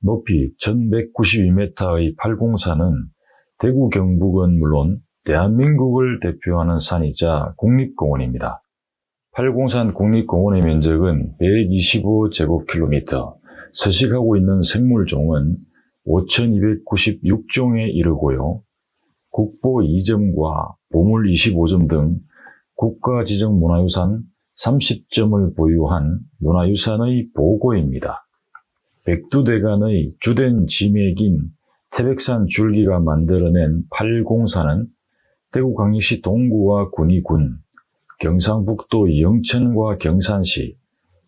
높이 1192m의 팔공산은 대구 경북은 물론 대한민국을 대표하는 산이자 국립공원입니다. 팔공산 국립공원의 면적은 125제곱킬로미터, 서식하고 있는 생물종은 5296종에 이르고요. 국보 2점과 보물 25점 등 국가지정 문화유산 30점을 보유한 문화유산의 보고입니다. 백두대간의 주된 지맥인 태백산 줄기가 만들어낸 팔공산은 대구광역시 동구와 군위군, 경상북도 영천과 경산시,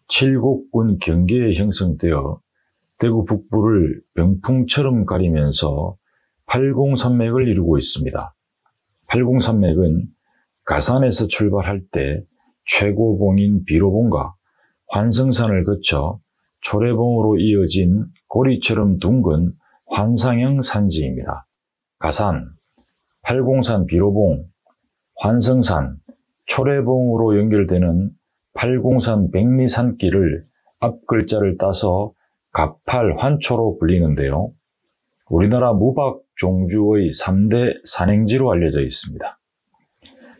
칠곡군 경계에 형성되어 대구 북부를 병풍처럼 가리면서 팔공산맥을 이루고 있습니다. 팔공산맥은 가산에서 출발할 때 최고봉인 비로봉과 환성산을 거쳐 초래봉으로 이어진 고리처럼 둥근 환상형 산지입니다. 가산, 팔공산 비로봉, 환성산, 초래봉으로 연결되는 팔공산 백리산길을 앞글자를 따서 가팔 환초로 불리는데요. 우리나라 무박 종주의 3대 산행지로 알려져 있습니다.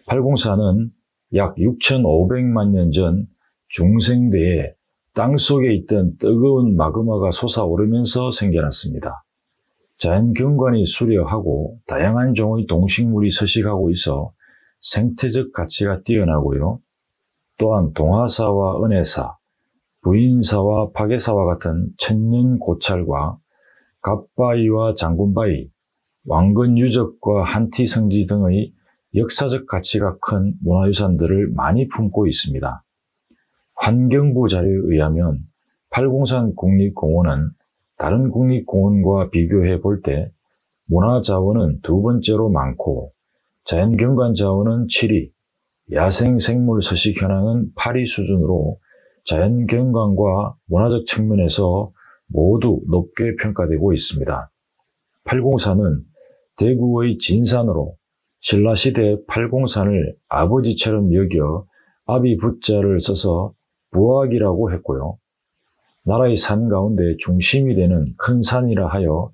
팔공산은 약 6,500만 년 전 중생대에 땅속에 있던 뜨거운 마그마가 솟아오르면서 생겨났습니다. 자연경관이 수려하고 다양한 종의 동식물이 서식하고 있어 생태적 가치가 뛰어나고요. 또한 동화사와 은혜사, 부인사와 파괴사와 같은 천년 고찰과 갑바위와 장군바위, 왕건유적과 한티성지 등의 역사적 가치가 큰 문화유산들을 많이 품고 있습니다. 환경부 자료에 의하면 팔공산 국립공원은 다른 국립공원과 비교해 볼 때 문화자원은 두 번째로 많고 자연경관 자원은 7위, 야생생물 서식 현황은 8위 수준으로 자연경관과 문화적 측면에서 모두 높게 평가되고 있습니다. 팔공산은 대구의 진산으로 신라시대 팔공산을 아버지처럼 여겨 아비 부자를 써서 부학이라고 했고요. 나라의 산 가운데 중심이 되는 큰 산이라 하여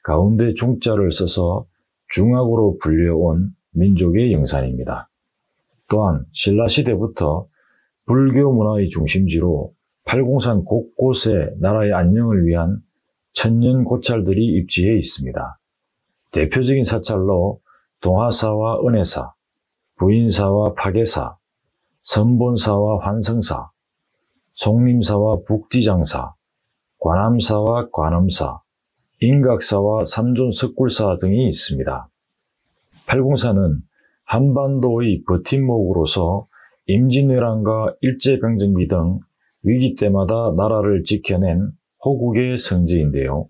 가운데 중자를 써서 중학으로 불려온 민족의 영산입니다. 또한 신라시대부터 불교 문화의 중심지로 팔공산 곳곳에 나라의 안녕을 위한 천년 고찰들이 입지해 있습니다. 대표적인 사찰로 동화사와 은혜사, 부인사와 파괴사, 선본사와 환성사, 송림사와 북지장사, 관암사와 관음사, 인각사와 삼존석굴사 등이 있습니다. 팔공산은 한반도의 버팀목으로서 임진왜란과 일제강점기 등 위기 때마다 나라를 지켜낸 호국의 성지인데요.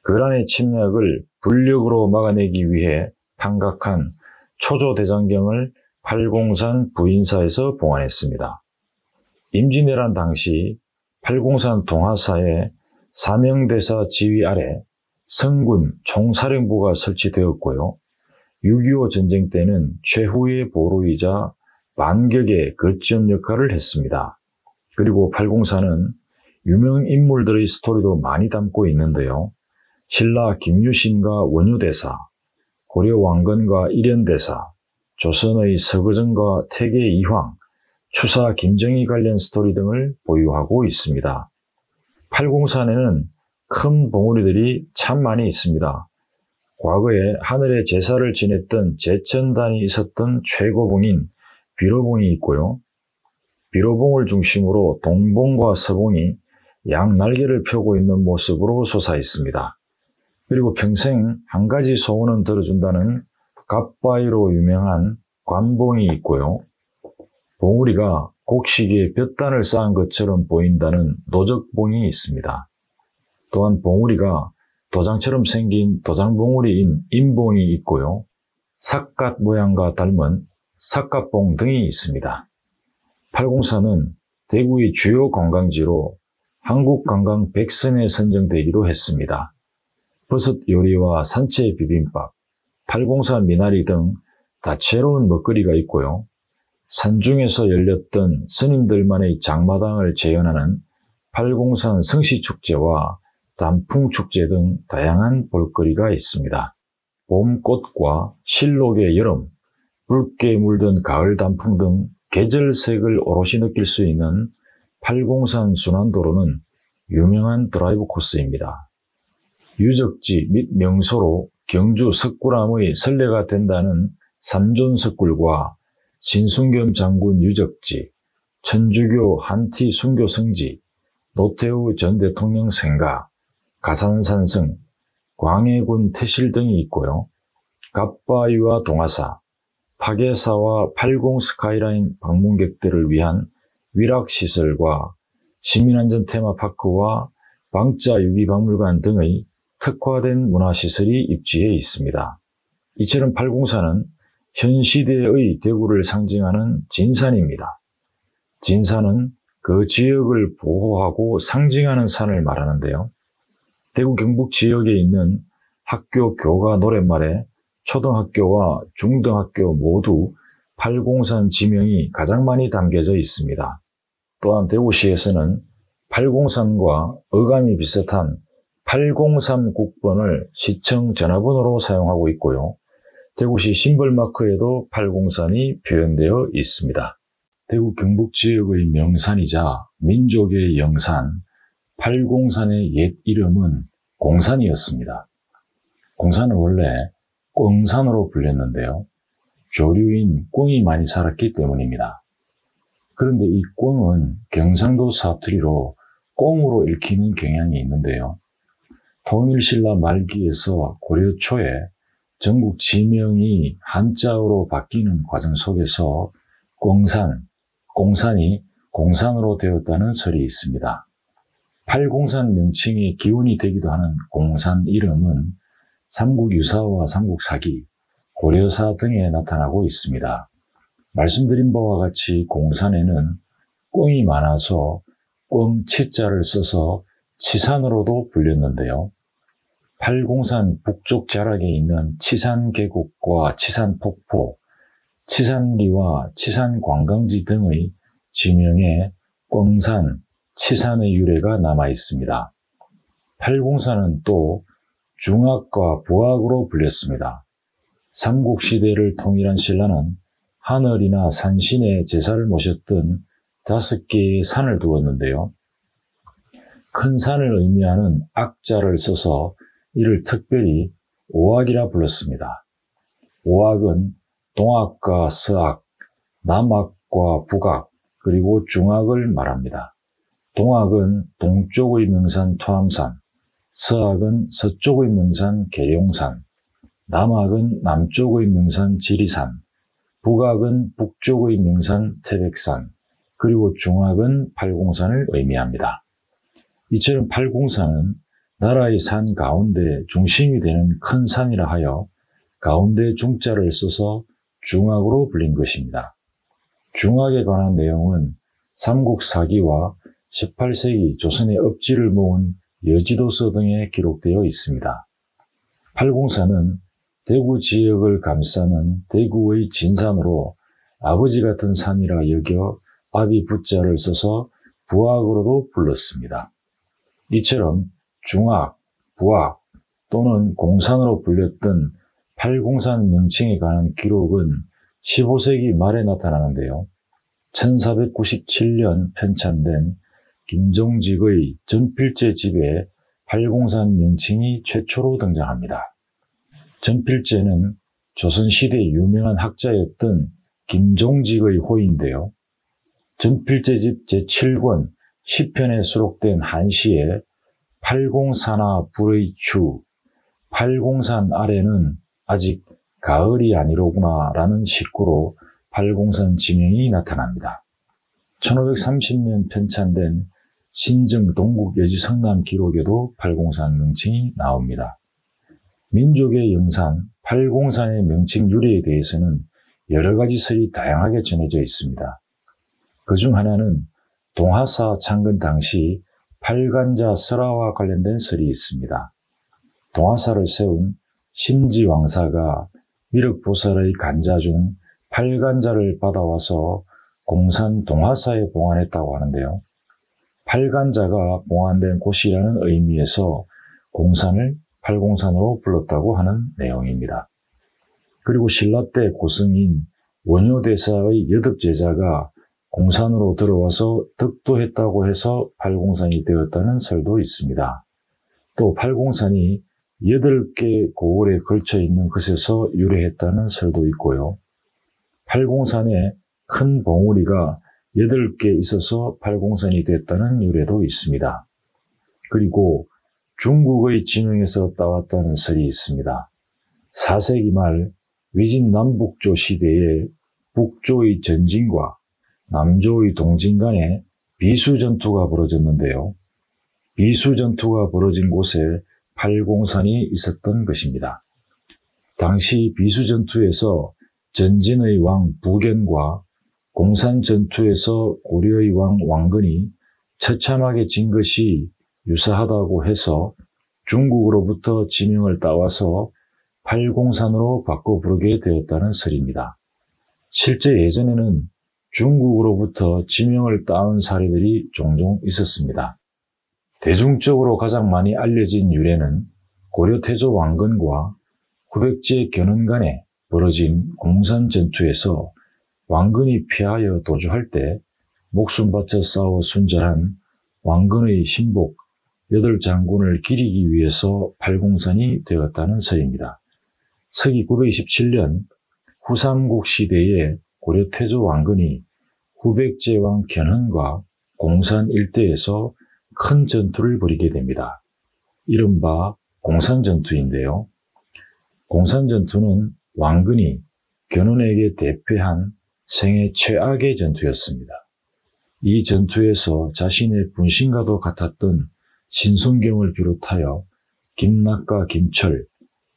거란의 침략을 불력으로 막아내기 위해 판각한 초조대장경을 팔공산 부인사에서 봉안했습니다. 임진왜란 당시 팔공산 동화사에 사명대사 지휘 아래 성군 총사령부가 설치되었고요. 6.25 전쟁 때는 최후의 보루이자 반격의 거점 역할을 했습니다. 그리고 팔공산은 유명 인물들의 스토리도 많이 담고 있는데요. 신라 김유신과 원효대사, 고려 왕건과 일현대사, 조선의 서거정과 태계 이황, 추사 김정희 관련 스토리 등을 보유하고 있습니다. 팔공산에는 큰 봉우리들이 참 많이 있습니다. 과거에 하늘에 제사를 지냈던 제천단이 있었던 최고봉인 비로봉이 있고요. 비로봉을 중심으로 동봉과 서봉이 양 날개를 펴고 있는 모습으로 솟아 있습니다. 그리고 평생 한 가지 소원은 들어준다는 갑바위로 유명한 관봉이 있고요. 봉우리가 곡식에 볕단을 쌓은 것처럼 보인다는 노적봉이 있습니다. 또한 봉우리가 도장처럼 생긴 도장봉우리인 인봉이 있고요. 삿갓 모양과 닮은 삿갓봉 등이 있습니다. 팔공산은 대구의 주요 관광지로 한국관광 100선에 선정되기도 했습니다. 버섯 요리와 산채 비빔밥, 팔공산 미나리 등 다채로운 먹거리가 있고요. 산중에서 열렸던 스님들만의 장마당을 재현하는 팔공산 성시축제와 단풍축제 등 다양한 볼거리가 있습니다. 봄꽃과 실록의 여름, 붉게 물든 가을 단풍 등 계절색을 오롯이 느낄 수 있는 팔공산 순환도로는 유명한 드라이브 코스입니다. 유적지 및 명소로 경주 석굴암의 선례가 된다는 삼존석굴과 신순겸 장군 유적지, 천주교 한티 순교 성지, 노태우 전 대통령 생가, 가산산성, 광해군 태실 등이 있고요. 갑바위와 동화사, 파괴사와 팔공 스카이라인 방문객들을 위한 위락시설과 시민안전 테마파크와 방자 유기박물관 등의 특화된 문화시설이 입지해 있습니다. 이처럼 팔공산은 현 시대의 대구를 상징하는 진산입니다. 진산은 그 지역을 보호하고 상징하는 산을 말하는데요. 대구 경북 지역에 있는 학교 교가 노랫말에 초등학교와 중등학교 모두 팔공산 지명이 가장 많이 담겨져 있습니다. 또한 대구시에서는 팔공산과 어감이 비슷한 803 국번을 시청 전화번호로 사용하고 있고요. 대구시 심벌마크에도 팔공산이 표현되어 있습니다. 대구 경북 지역의 명산이자 민족의 영산, 팔공산의 옛 이름은 공산이었습니다. 공산은 원래 꽁산으로 불렸는데요. 조류인 꽁이 많이 살았기 때문입니다. 그런데 이 꽁은 경상도 사투리로 꽁으로 읽히는 경향이 있는데요. 통일신라 말기에서 고려 초에 전국 지명이 한자어로 바뀌는 과정 속에서 꽁산이 공산으로 되었다는 설이 있습니다. 팔공산 명칭의 기원이 되기도 하는 공산 이름은 삼국유사와 삼국사기, 고려사 등에 나타나고 있습니다. 말씀드린 바와 같이 공산에는 꽁이 많아서 꽁치자를 써서 치산으로도 불렸는데요. 팔공산 북쪽 자락에 있는 치산계곡과 치산폭포, 치산리와 치산관광지 등의 지명에 꽁산, 치산의 유래가 남아 있습니다. 팔공산은 또 중악과 부악으로 불렸습니다. 삼국시대를 통일한 신라는 하늘이나 산신의 제사를 모셨던 5개의 산을 두었는데요. 큰 산을 의미하는 악자를 써서 이를 특별히 오악이라 불렀습니다. 오악은 동악과 서악, 남악과 북악, 그리고 중악을 말합니다. 동악은 동쪽의 명산 토암산, 서악은 서쪽의 명산 계룡산, 남악은 남쪽의 명산 지리산, 북악은 북쪽의 명산 태백산, 그리고 중악은 팔공산을 의미합니다. 이처럼 팔공산은 나라의 산 가운데 중심이 되는 큰 산이라 하여 가운데 중자를 써서 중악으로 불린 것입니다. 중악에 관한 내용은 삼국사기와 18세기 조선의 업지를 모은 여지도서 등에 기록되어 있습니다. 팔공산은 대구 지역을 감싸는 대구의 진산으로 아버지 같은 산이라 여겨 아비 부자를 써서 부악으로도 불렀습니다. 이처럼 중악, 부악 또는 공산으로 불렸던 팔공산 명칭에 관한 기록은 15세기 말에 나타나는데요. 1497년 편찬된 김종직의 전필제 집에 팔공산 명칭이 최초로 등장합니다. 전필제는 조선시대 유명한 학자였던 김종직의 호인데요. 전필제집 제7권 10편에 수록된 한시에 팔공산하 불의 추, 팔공산 아래는 아직 가을이 아니로구나 라는 식구로 팔공산 지명이 나타납니다. 1530년 편찬된 신정 동국여지성남 기록에도 팔공산 명칭이 나옵니다. 민족의 영산, 팔공산의 명칭 유래에 대해서는 여러 가지 설이 다양하게 전해져 있습니다. 그중 하나는 동하사 창건 당시 팔간자 설화와 관련된 설이 있습니다. 동하사를 세운 심지왕사가 미륵보살의 간자 중 팔간자를 받아와서 공산 동하사에 봉안했다고 하는데요. 팔간자가 봉안된 곳이라는 의미에서 공산을 팔공산으로 불렀다고 하는 내용입니다. 그리고 신라 때 고승인 원효대사의 여덟제자가 공산으로 들어와서 덕도했다고 해서 팔공산이 되었다는 설도 있습니다. 또 팔공산이 8개 고을에 걸쳐 있는 것에서 유래했다는 설도 있고요. 팔공산에 큰 봉우리가 8개 있어서 팔공산이 됐다는 유래도 있습니다. 그리고 중국의 지명에서 따왔다는 설이 있습니다. 4세기 말 위진 남북조 시대에 북조의 전진과 남조의 동진 간에 비수전투가 벌어졌는데요. 비수전투가 벌어진 곳에 팔공산이 있었던 것입니다. 당시 비수전투에서 전진의 왕 부견과 공산전투에서 고려의 왕 왕건이 처참하게 진 것이 유사하다고 해서 중국으로부터 지명을 따와서 팔공산으로 바꿔 부르게 되었다는 설입니다. 실제 예전에는 중국으로부터 지명을 따온 사례들이 종종 있었습니다. 대중적으로 가장 많이 알려진 유래는 고려 태조 왕건과 후백제 견훤 간에 벌어진 공산전투에서 왕건이 피하여 도주할 때 목숨 바쳐 싸워 순절한 왕건의 신복 8장군을 기리기 위해서 팔공산이 되었다는 설입니다. 서기 927년 후삼국 시대에 고려 태조 왕건이 후백제 왕 견훤과 공산 일대에서 큰 전투를 벌이게 됩니다. 이른바 공산전투인데요. 공산전투는 왕건이 견훤에게 대패한 생애 최악의 전투였습니다. 이 전투에서 자신의 분신과도 같았던 신순경을 비롯하여 김낙과 김철,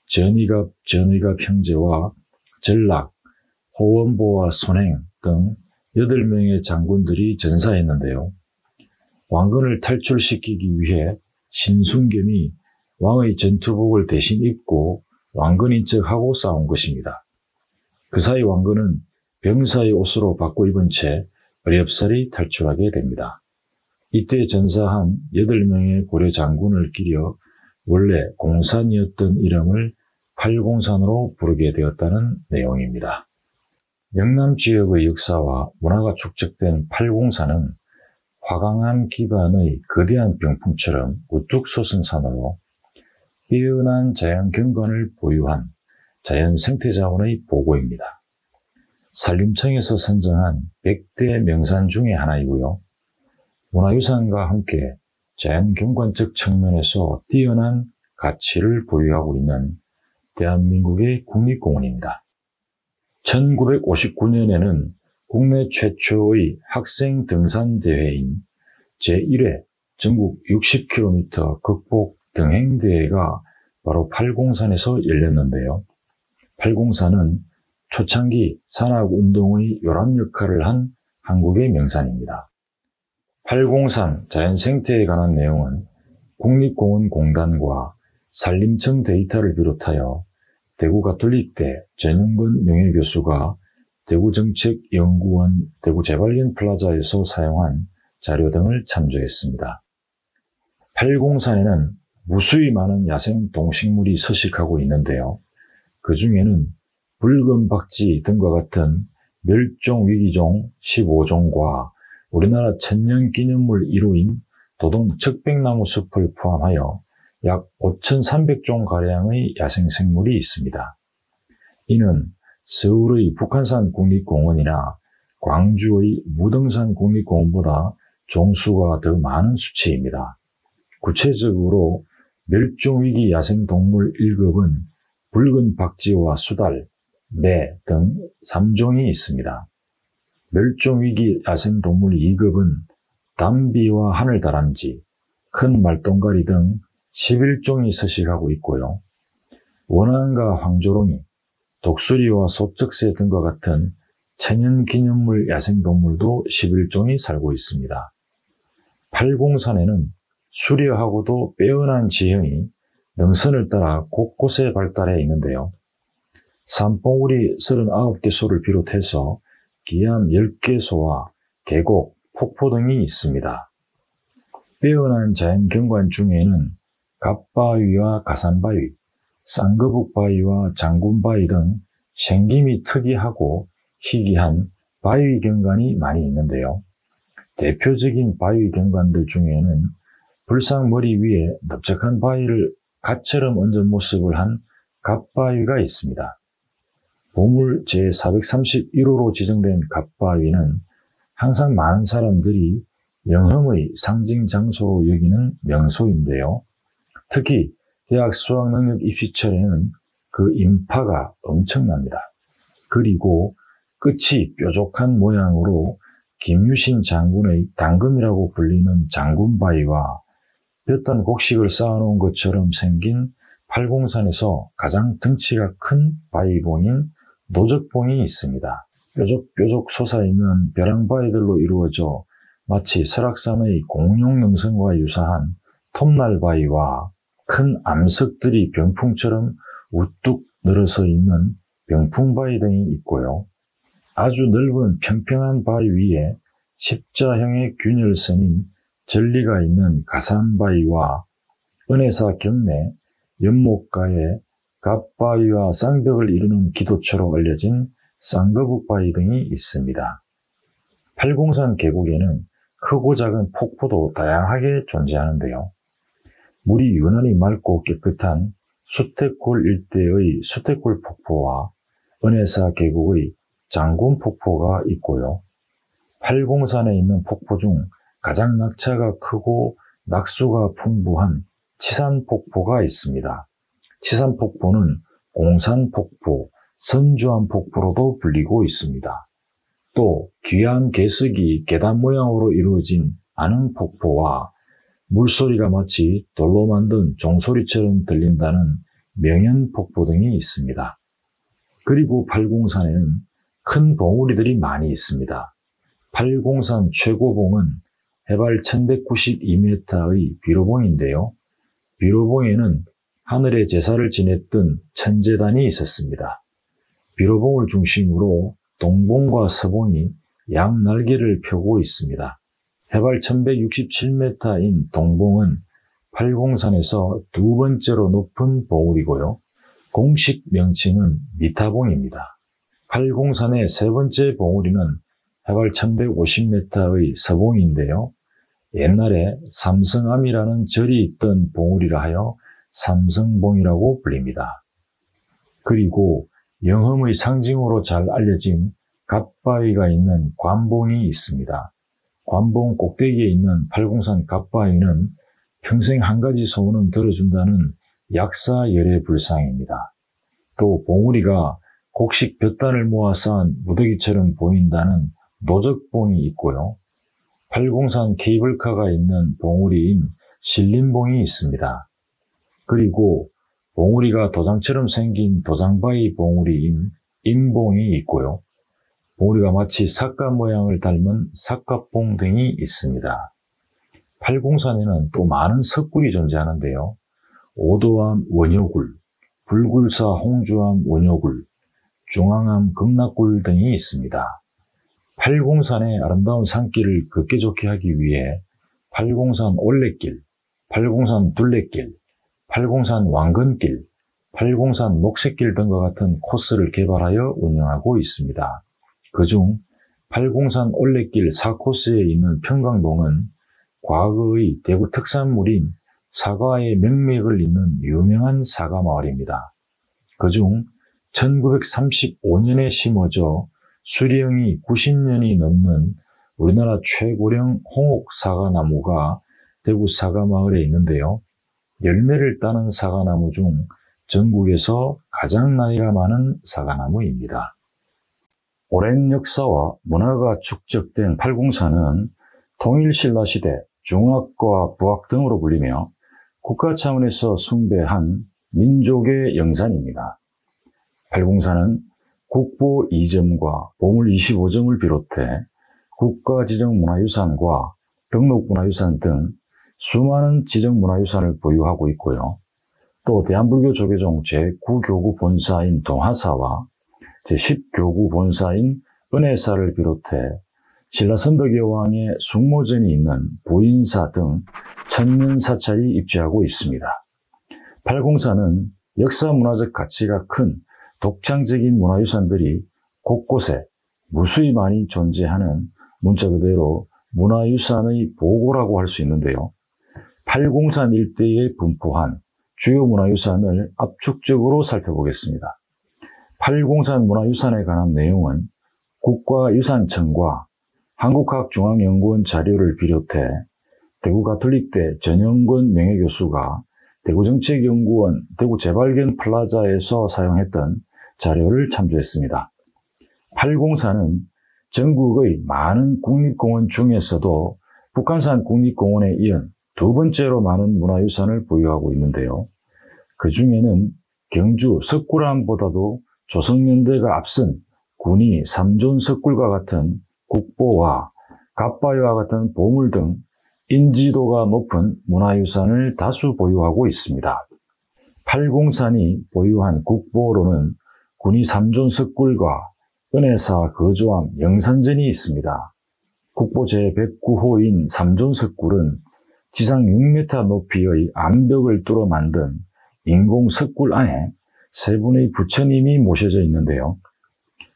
전의갑 형제와 전락, 호원보와 손행 등 8명의 장군들이 전사했는데요. 왕건을 탈출시키기 위해 신순겸이 왕의 전투복을 대신 입고 왕건인 척하고 싸운 것입니다. 그 사이 왕건은 병사의 옷으로 바꿔 입은 채 어렵사리 탈출하게 됩니다. 이때 전사한 8명의 고려 장군을 기려 원래 공산이었던 이름을 팔공산으로 부르게 되었다는 내용입니다. 영남 지역의 역사와 문화가 축적된 팔공산은 화강암 기반의 거대한 병풍처럼 우뚝 솟은 산으로 뛰어난 자연 경관을 보유한 자연 생태자원의 보고입니다. 산림청에서 선정한 100대 명산 중의 하나이고요. 문화유산과 함께 자연 경관적 측면에서 뛰어난 가치를 보유하고 있는 대한민국의 국립공원입니다. 1959년에는 국내 최초의 학생 등산대회인 제1회 전국 60km 극복 등행대회가 바로 팔공산에서 열렸는데요. 팔공산은 초창기 산악운동의 요람 역할을 한 한국의 명산입니다. 팔공산 자연생태에 관한 내용은 국립공원공단과 산림청 데이터를 비롯하여 대구가톨릭대 전용근 명예교수가 대구정책연구원 대구재발견 플라자에서 사용한 자료 등을 참조했습니다. 팔공산에는 무수히 많은 야생 동식물이 서식하고 있는데요. 그 중에는 붉은 박쥐 등과 같은 멸종위기종 15종과 우리나라 천년기념물 1호인 도동 척백나무 숲을 포함하여 약 5,300종가량의 야생생물이 있습니다. 이는 서울의 북한산 국립공원이나 광주의 무등산 국립공원보다 종수가 더 많은 수치입니다. 구체적으로 멸종위기 야생동물 1급은 붉은 박쥐와 수달, 매 등 3종이 있습니다. 멸종위기 야생동물 2급은 담비와 하늘다람쥐, 큰 말똥가리 등 11종이 서식하고 있고요. 원앙과 황조롱이, 독수리와 소쩍새 등과 같은 천연기념물 야생동물도 11종이 살고 있습니다. 팔공산에는 수려하고도 빼어난 지형이 능선을 따라 곳곳에 발달해 있는데요. 산봉우리 39개소를 비롯해서 기암 10개소와 계곡, 폭포 등이 있습니다. 빼어난 자연경관 중에는 갑바위와 가산바위, 쌍거북바위와 장군바위 등 생김이 특이하고 희귀한 바위 경관이 많이 있는데요. 대표적인 바위 경관들 중에는 불상머리 위에 넓적한 바위를 갓처럼 얹은 모습을 한 갑바위가 있습니다. 보물 제431호로 지정된 갑바위는 항상 많은 사람들이 영험의 상징 장소로 여기는 명소인데요. 특히 대학 수학능력 입시철에는 그 인파가 엄청납니다. 그리고 끝이 뾰족한 모양으로 김유신 장군의 당금이라고 불리는 장군바위와 볕단 곡식을 쌓아놓은 것처럼 생긴 팔공산에서 가장 덩치가 큰 바위봉인 노적봉이 있습니다. 뾰족뾰족 솟아있는 벼랑바위들로 이루어져 마치 설악산의 공룡능선과 유사한 톱날바위와 큰 암석들이 병풍처럼 우뚝 늘어서 있는 병풍바위 등이 있고요. 아주 넓은 평평한 바위 위에 십자형의 균열선인 전리가 있는 가산바위와 은혜사 경내 연못가에 갑바위와 쌍벽을 이루는 기도처로 알려진 쌍거북바위 등이 있습니다. 팔공산 계곡에는 크고 작은 폭포도 다양하게 존재하는데요. 물이 유난히 맑고 깨끗한 수태골 일대의 수태골 폭포와 은혜사 계곡의 장군 폭포가 있고요. 팔공산에 있는 폭포 중 가장 낙차가 크고 낙수가 풍부한 치산폭포가 있습니다. 치산폭포는 공산폭포, 선주암폭포로도 불리고 있습니다. 또 귀한 개석이 계단 모양으로 이루어진 안흥폭포와 물소리가 마치 돌로 만든 종소리처럼 들린다는 명현폭포 등이 있습니다. 그리고 팔공산에는 큰 봉우리들이 많이 있습니다. 팔공산 최고봉은 해발 1192m의 비로봉인데요. 비로봉에는 하늘의 제사를 지냈던 천제단이 있었습니다. 비로봉을 중심으로 동봉과 서봉이 양날개를 펴고 있습니다. 해발 1167m인 동봉은 팔공산에서 두 번째로 높은 봉우리고요. 공식 명칭은 미타봉입니다. 팔공산의 세 번째 봉우리는 해발 1150m의 서봉인데요. 옛날에 삼성암이라는 절이 있던 봉우리라 하여 삼성봉이라고 불립니다. 그리고 영험의 상징으로 잘 알려진 갑바위가 있는 관봉이 있습니다. 관봉 꼭대기에 있는 팔공산 갑바위는 평생 한 가지 소원은 들어준다는 약사열애불상입니다. 또 봉우리가 곡식 볕단을 모아 쌓은 무더기처럼 보인다는 노적봉이 있고요. 팔공산 케이블카가 있는 봉우리인 신림봉이 있습니다. 그리고 봉우리가 도장처럼 생긴 도장바위 봉우리인 임봉이 있고요. 봉우리가 마치 삿갓 모양을 닮은 삿갓봉 등이 있습니다. 팔공산에는 또 많은 석굴이 존재하는데요. 오도암 원효굴, 불굴사 홍주암 원효굴, 중앙암 극락굴 등이 있습니다. 팔공산의 아름다운 산길을 걷기 좋게 하기 위해 팔공산 올레길, 팔공산 둘레길, 팔공산 왕건길, 팔공산 녹색길 등과 같은 코스를 개발하여 운영하고 있습니다. 그중 팔공산 올레길 4코스에 있는 평강동은 과거의 대구 특산물인 사과의 명맥을 잇는 유명한 사과마을입니다. 그중 1935년에 심어져 수령이 90년이 넘는 우리나라 최고령 홍옥 사과나무가 대구 사과마을에 있는데요. 열매를 따는 사과나무 중 전국에서 가장 나이가 많은 사과나무입니다. 오랜 역사와 문화가 축적된 팔공산은 통일신라시대 중학과 부학 등으로 불리며 국가 차원에서 숭배한 민족의 영산입니다. 팔공산은 국보 2점과 보물 25점을 비롯해 국가지정문화유산과 등록문화유산 등 수많은 지정문화유산을 보유하고 있고요. 또 대한불교 조계종 제9교구 본사인 동하사와 제10교구 본사인 은혜사를 비롯해 신라선덕여왕의 숙모전이 있는 부인사 등 천년사찰이 입지하고 있습니다. 팔공사는 역사문화적 가치가 큰 독창적인 문화유산들이 곳곳에 무수히 많이 존재하는 문자 그대로 문화유산의 보고라고 할 수 있는데요. 팔공산 일대에 분포한 주요 문화유산을 압축적으로 살펴보겠습니다. 팔공산 문화유산에 관한 내용은 국가유산청과 한국과학중앙연구원 자료를 비롯해 대구가톨릭대 전영권 명예교수가 대구정책연구원 대구재발견 플라자에서 사용했던 자료를 참조했습니다. 팔공산은 전국의 많은 국립공원 중에서도 북한산 국립공원에 이은 두 번째로 많은 문화유산을 보유하고 있는데요. 그 중에는 경주 석굴암보다도 조성연대가 앞선 군이 삼존 석굴과 같은 국보와 갓바위와 같은 보물 등 인지도가 높은 문화유산을 다수 보유하고 있습니다. 팔공산이 보유한 국보로는 군이 삼존 석굴과 은혜사 거주암 영산전이 있습니다. 국보 제109호인 삼존 석굴은 지상 6m 높이의 암벽을 뚫어 만든 인공 석굴 안에 세 분의 부처님이 모셔져 있는데요.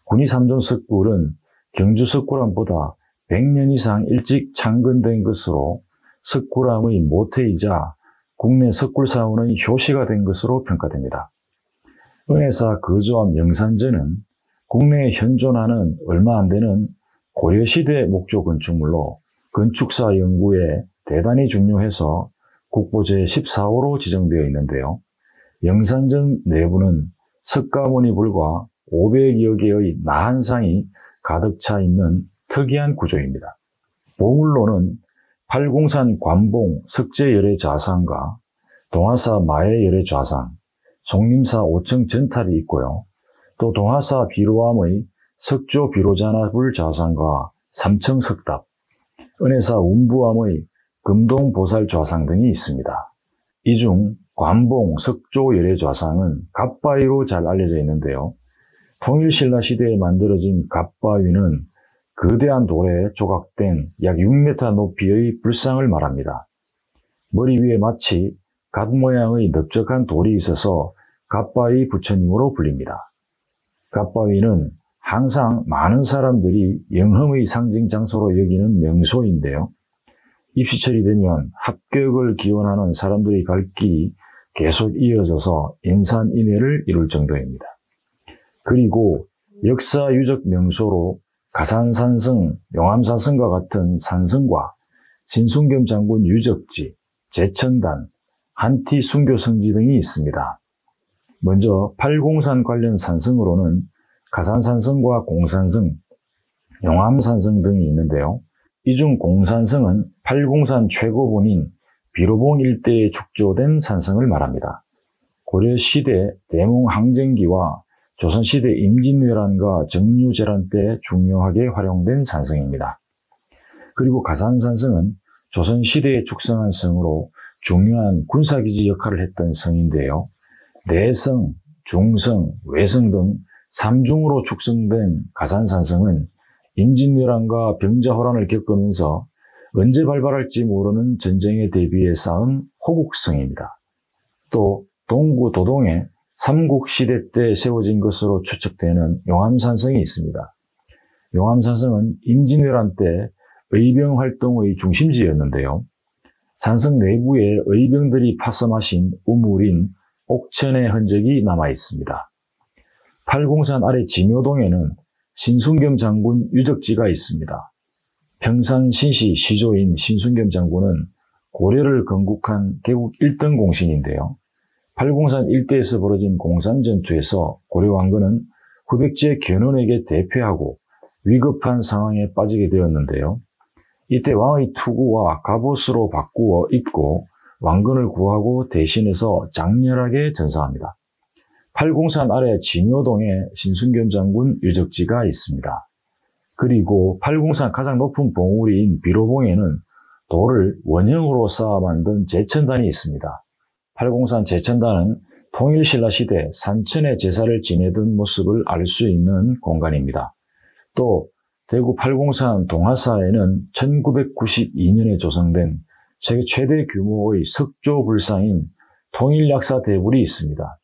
군이 삼존 석굴은 경주 석굴암보다 100년 이상 일찍 창건된 것으로 석굴암의 모태이자 국내 석굴사원의 효시가 된 것으로 평가됩니다. 은혜사 거주암 영산전은 국내에 현존하는 얼마 안 되는 고려시대 목조 건축물로 건축사 연구에 대단히 중요해서 국보 제14호로 지정되어 있는데요. 영산전 내부는 석가모니 불과 500여 개의 나한상이 가득 차 있는 특이한 구조입니다. 보물로는 팔공산 관봉 석재열애 좌상과 동화사 마애열애 좌상, 송림사 5층 전탑이 있고요. 또 동화사 비로암의 석조 비로자나불 좌상과 3층 석탑, 은혜사 운부암의 금동보살 좌상 등이 있습니다. 이 중 관봉 석조 열애 좌상은 갓바위로 잘 알려져 있는데요. 통일신라 시대에 만들어진 갓바위는 거대한 돌에 조각된 약 6m 높이의 불상을 말합니다. 머리 위에 마치 갓 모양의 넓적한 돌이 있어서 갓바위 부처님으로 불립니다. 갓바위는 항상 많은 사람들이 영흥의 상징 장소로 여기는 명소인데요. 입시철이 되면 합격을 기원하는 사람들이 갈 길이 계속 이어져서 인산인해를 이룰 정도입니다. 그리고 역사 유적 명소로 가산산성, 용암산성과 같은 산성과 신순겸 장군 유적지, 제천단, 한티 순교성지 등이 있습니다. 먼저 팔공산 관련 산성으로는 가산산성과 공산성, 용암산성 등이 있는데요. 이 중 공산성은 팔공산 최고본인 비로봉 일대에 축조된 산성을 말합니다. 고려시대 대몽항쟁기와 조선시대 임진왜란과 정유재란 때 중요하게 활용된 산성입니다. 그리고 가산산성은 조선시대에 축성한 성으로 중요한 군사기지 역할을 했던 성인데요. 내성, 중성, 외성 등 3중으로 축성된 가산산성은 임진왜란과 병자호란을 겪으면서 언제 발발할지 모르는 전쟁에 대비해 쌓은 호국성입니다. 또 동구 도동에 삼국시대 때 세워진 것으로 추측되는 용암산성이 있습니다. 용암산성은 임진왜란 때 의병활동의 중심지였는데요. 산성 내부에 의병들이 파서 마신 우물인 옥천의 흔적이 남아 있습니다. 팔공산 아래 지묘동에는 신순겸 장군 유적지가 있습니다. 평산신시 시조인 신순겸 장군은 고려를 건국한 개국 1등 공신인데요. 팔공산 일대에서 벌어진 공산전투에서 고려왕건은 후백제 견훤에게 대패하고 위급한 상황에 빠지게 되었는데요. 이때 왕의 투구와 갑옷으로 바꾸어 입고 왕건을 구하고 대신해서 장렬하게 전사합니다. 팔공산 아래 진효동에 신순겸 장군 유적지가 있습니다. 그리고 팔공산 가장 높은 봉우리인 비로봉에는 돌을 원형으로 쌓아 만든 제천단이 있습니다. 팔공산 제천단은 통일신라 시대 산천의 제사를 지내던 모습을 알 수 있는 공간입니다. 또 대구 팔공산 동화사에는 1992년에 조성된 세계 최대 규모의 석조 불상인 통일약사대불이 있습니다.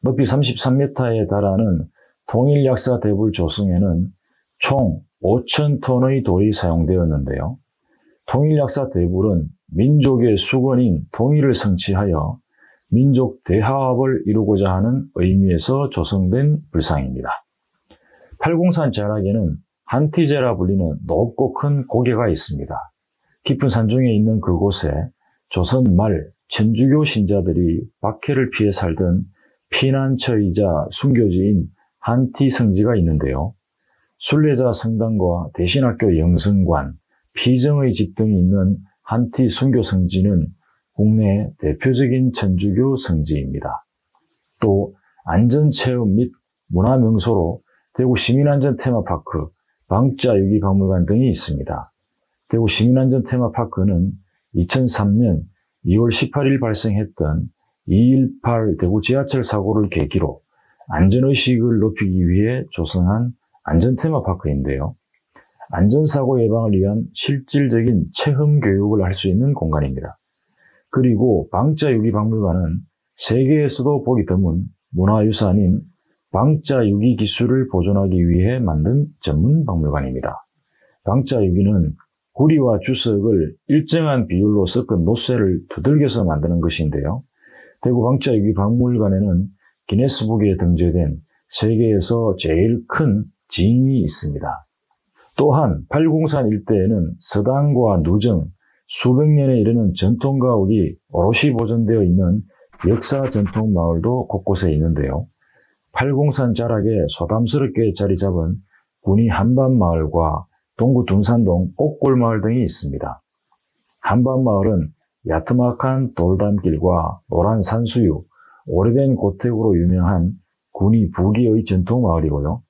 높이 33m에 달하는 통일약사대불 조성에는 총 5,000톤의 돌이 사용되었는데요. 통일약사대불은 민족의 수건인 통일을 성취하여 민족 대화합을 이루고자 하는 의미에서 조성된 불상입니다. 팔공산 자락에는 한티제라 불리는 높고 큰 고개가 있습니다. 깊은 산중에 있는 그곳에 조선 말 천주교 신자들이 박해를 피해 살던 피난처이자 순교지인 한티 성지가 있는데요. 순례자 성당과 대신학교 영성관, 피정의 집 등이 있는 한티 순교 성지는 국내 대표적인 천주교 성지입니다. 또 안전체험 및 문화명소로 대구 시민안전 테마파크, 방자유기박물관 등이 있습니다. 대구 시민안전 테마파크는 2003년 2월 18일 발생했던 2.18 대구 지하철 사고를 계기로 안전의식을 높이기 위해 조성한 안전테마파크인데요. 안전사고 예방을 위한 실질적인 체험 교육을 할 수 있는 공간입니다. 그리고 방자유기박물관은 세계에서도 보기 드문 문화유산인 방자유기 기술을 보존하기 위해 만든 전문 박물관입니다. 방자유기는 구리와 주석을 일정한 비율로 섞은 노쇠를 두들겨서 만드는 것인데요. 대구 방자유기박물관에는 기네스북에 등재된 세계에서 제일 큰 징이 있습니다. 또한 팔공산 일대에는 서당과 누정, 수백 년에 이르는 전통가옥이 오롯이 보존되어 있는 역사 전통 마을도 곳곳에 있는데요. 팔공산 자락에 소담스럽게 자리 잡은 군위 한반마을과 동구 둔산동 옥골마을 등이 있습니다. 한반마을은 야트막한 돌담길과 노란 산수유, 오래된 고택으로 유명한 군위 부기의 전통마을이고요.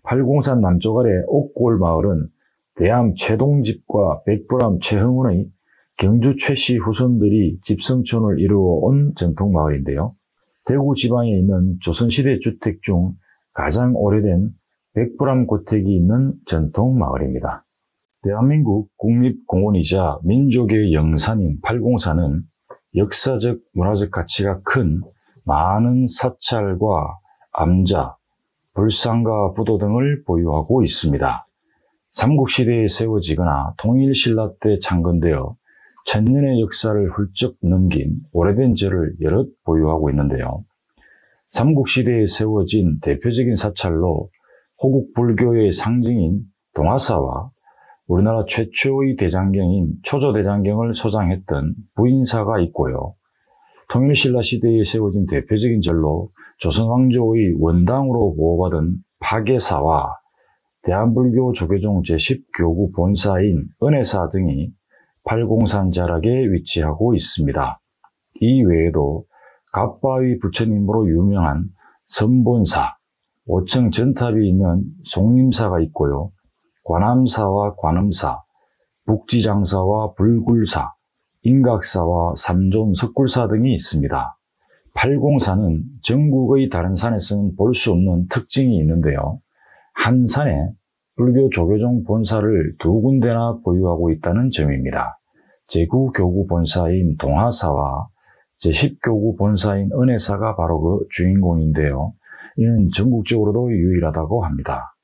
팔공산 남쪽 아래 옥골마을은 대암 최동집과 백불암 최흥훈의 경주 최씨 후손들이 집성촌을 이루어온 전통마을인데요. 대구 지방에 있는 조선시대 주택 중 가장 오래된 백불암 고택이 있는 전통마을입니다. 대한민국 국립공원이자 민족의 영산인 팔공산은 역사적, 문화적 가치가 큰 많은 사찰과 암자, 불상과 부도 등을 보유하고 있습니다. 삼국시대에 세워지거나 통일신라 때 창건되어 천년의 역사를 훌쩍 넘긴 오래된 절을 여럿 보유하고 있는데요. 삼국시대에 세워진 대표적인 사찰로 호국 불교의 상징인 동화사와 우리나라 최초의 대장경인 초조대장경을 소장했던 부인사가 있고요. 통일신라 시대에 세워진 대표적인 절로 조선왕조의 원당으로 보호받은 파계사와 대한불교 조계종 제10교구 본사인 은혜사 등이 팔공산 자락에 위치하고 있습니다. 이 외에도 갑바위 부처님으로 유명한 선본사, 5층 전탑이 있는 송림사가 있고요. 관암사와 관음사, 북지장사와 불굴사, 인각사와 삼존 석굴사 등이 있습니다. 팔공산은 전국의 다른 산에서는 볼 수 없는 특징이 있는데요. 한 산에 불교 조계종 본사를 2군데나 보유하고 있다는 점입니다. 제9교구 본사인 동화사와 제10교구 본사인 은혜사가 바로 그 주인공인데요. 이는 전국적으로도 유일하다고 합니다.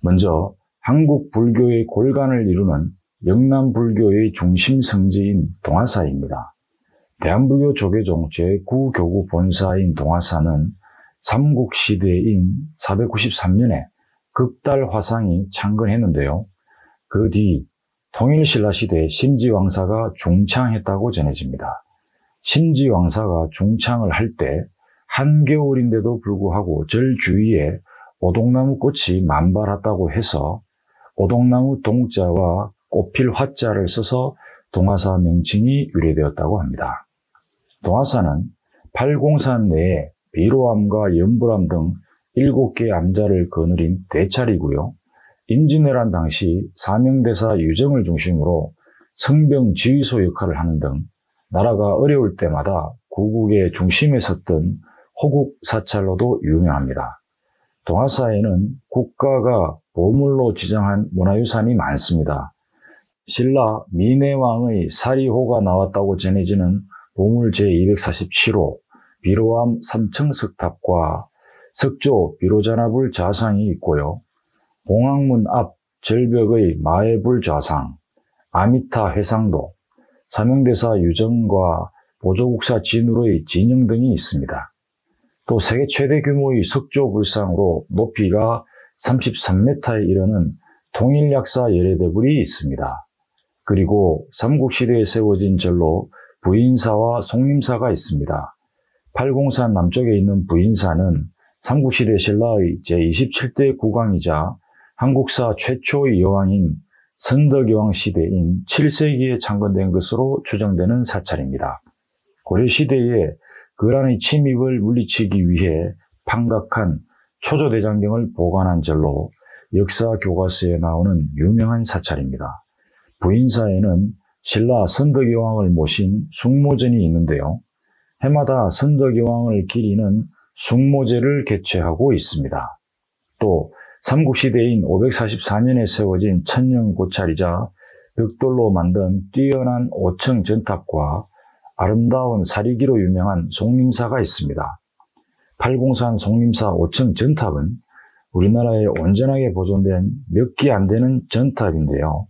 먼저 한국 불교의 골간을 이루는 영남 불교의 중심 성지인 동화사입니다. 대한불교 조계종 제9교구 본사인 동화사는 삼국시대인 493년에 극달 화상이 창건했는데요. 그 뒤 통일신라 시대 심지왕사가 중창했다고 전해집니다. 심지왕사가 중창을 할 때 한겨울인데도 불구하고 절 주위에 오동나무 꽃이 만발했다고 해서 오동나무 동자와 꽃필 화자를 써서 동화사 명칭이 유래되었다고 합니다. 동화사는 팔공산 내에 비로암과 연불암 등 7개의 암자를 거느린 대찰이고요. 임진왜란 당시 사명대사 유정을 중심으로 성병지휘소 역할을 하는 등 나라가 어려울 때마다 구국의 중심에 섰던 호국 사찰로도 유명합니다. 동화사에는 국가가 보물로 지정한 문화유산이 많습니다. 신라 미내왕의 사리호가 나왔다고 전해지는 보물 제247호, 비로암 삼층석탑과 석조 비로잔화불 좌상이 있고요. 봉황문 앞 절벽의 마애불 좌상, 아미타 회상도, 사명대사 유정과 보조국사 진우의 진영 등이 있습니다. 또 세계 최대 규모의 석조 불상으로 높이가 33m에 이르는 통일약사 열애대불이 있습니다. 그리고 삼국시대에 세워진 절로 부인사와 송림사가 있습니다. 팔공산 남쪽에 있는 부인사는 삼국시대 신라의 제27대 국왕이자 한국사 최초의 여왕인 선덕여왕 시대인 7세기에 창건된 것으로 추정되는 사찰입니다. 고려시대에 거란의 침입을 물리치기 위해 판각한 초조대장경을 보관한 절로 역사 교과서에 나오는 유명한 사찰입니다. 부인사에는 신라 선덕여왕을 모신 숭모전이 있는데요. 해마다 선덕여왕을 기리는 숭모제를 개최하고 있습니다. 또 삼국시대인 544년에 세워진 천년고찰이자 벽돌로 만든 뛰어난 5층 전탑과 아름다운 사리기로 유명한 송림사가 있습니다. 팔공산 송림사 5층 전탑은 우리나라에 온전하게 보존된 몇 기 안 되는 전탑인데요.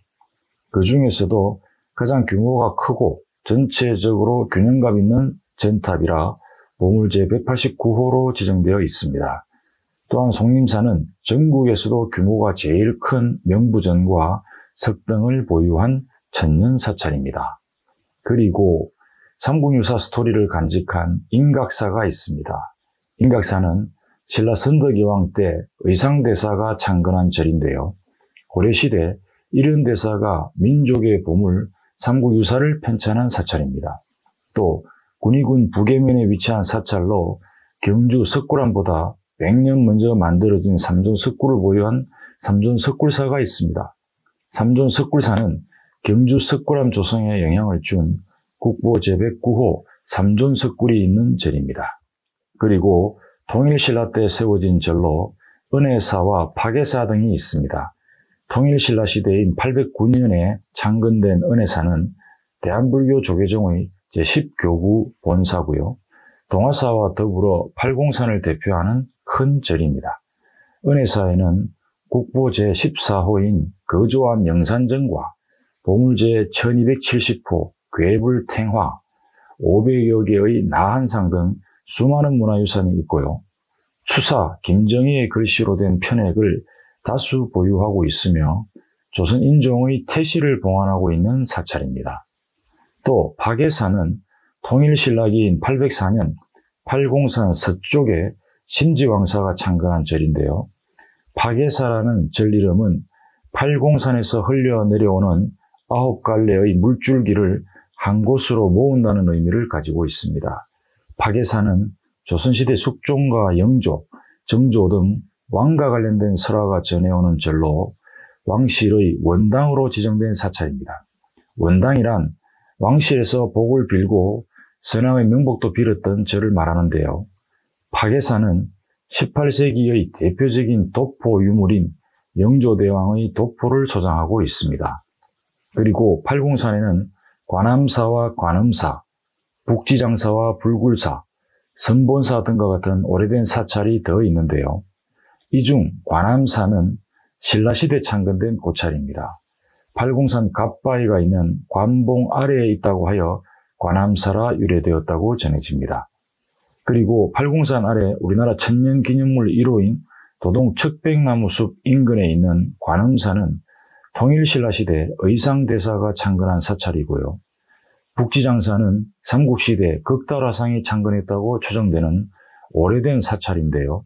그 중에서도 가장 규모가 크고 전체적으로 균형감 있는 전탑이라 보물 제189호로 지정되어 있습니다. 또한 송림사는 전국에서도 규모가 제일 큰 명부전과 석등을 보유한 천년사찰입니다. 그리고 삼국유사 스토리를 간직한 인각사가 있습니다. 인각사는 신라 선덕여왕 때 의상대사가 창건한 절인데요. 고려시대 이른 대사가 민족의 보물 삼국유사를 편찬한 사찰입니다. 또 군위군 북해면에 위치한 사찰로 경주 석굴암보다 100년 먼저 만들어진 삼존석굴을 보유한 삼존석굴사가 있습니다. 삼존석굴사는 경주 석굴암 조성에 영향을 준 국보 제109호 삼존석굴이 있는 절입니다. 그리고 통일신라 때 세워진 절로 은혜사와 파괴사 등이 있습니다. 통일신라 시대인 809년에 창건된 은혜사는 대한불교 조계종의 제10교구 본사고요. 동화사와 더불어 팔공산을 대표하는 큰 절입니다. 은혜사에는 국보 제14호인 거조암 영산전과 보물 제1270호 괴불탱화, 500여 개의 나한상 등 수많은 문화유산이 있고요. 추사 김정희의 글씨로 된 편액을 다수 보유하고 있으며 조선 인종의 태실을 봉안하고 있는 사찰입니다. 또 파괴사는 통일신라기인 804년 팔공산 서쪽에 심지왕사가 창건한 절인데요. 파괴사라는 절 이름은 팔공산에서 흘려내려오는 9갈래의 물줄기를 한 곳으로 모은다는 의미를 가지고 있습니다. 파괴사는 조선시대 숙종과 영조, 정조 등 왕과 관련된 설화가 전해오는 절로 왕실의 원당으로 지정된 사찰입니다. 원당이란 왕실에서 복을 빌고 선왕의 명복도 빌었던 절을 말하는데요. 파괴사는 18세기의 대표적인 도포 유물인 영조대왕의 도포를 소장하고 있습니다. 그리고 팔공산에는 관암사와 관음사, 북지장사와 불굴사, 선본사 등과 같은 오래된 사찰이 더 있는데요. 이 중 관암사는 신라시대 창건된 고찰입니다. 팔공산 갓바위가 있는 관봉 아래에 있다고 하여 관암사라 유래되었다고 전해집니다. 그리고 팔공산 아래 우리나라 천년기념물 1호인 도동 척백나무숲 인근에 있는 관음사는 통일신라시대 의상대사가 창건한 사찰이고요. 북지장사는 삼국시대 극달화상이 창건했다고 추정되는 오래된 사찰인데요.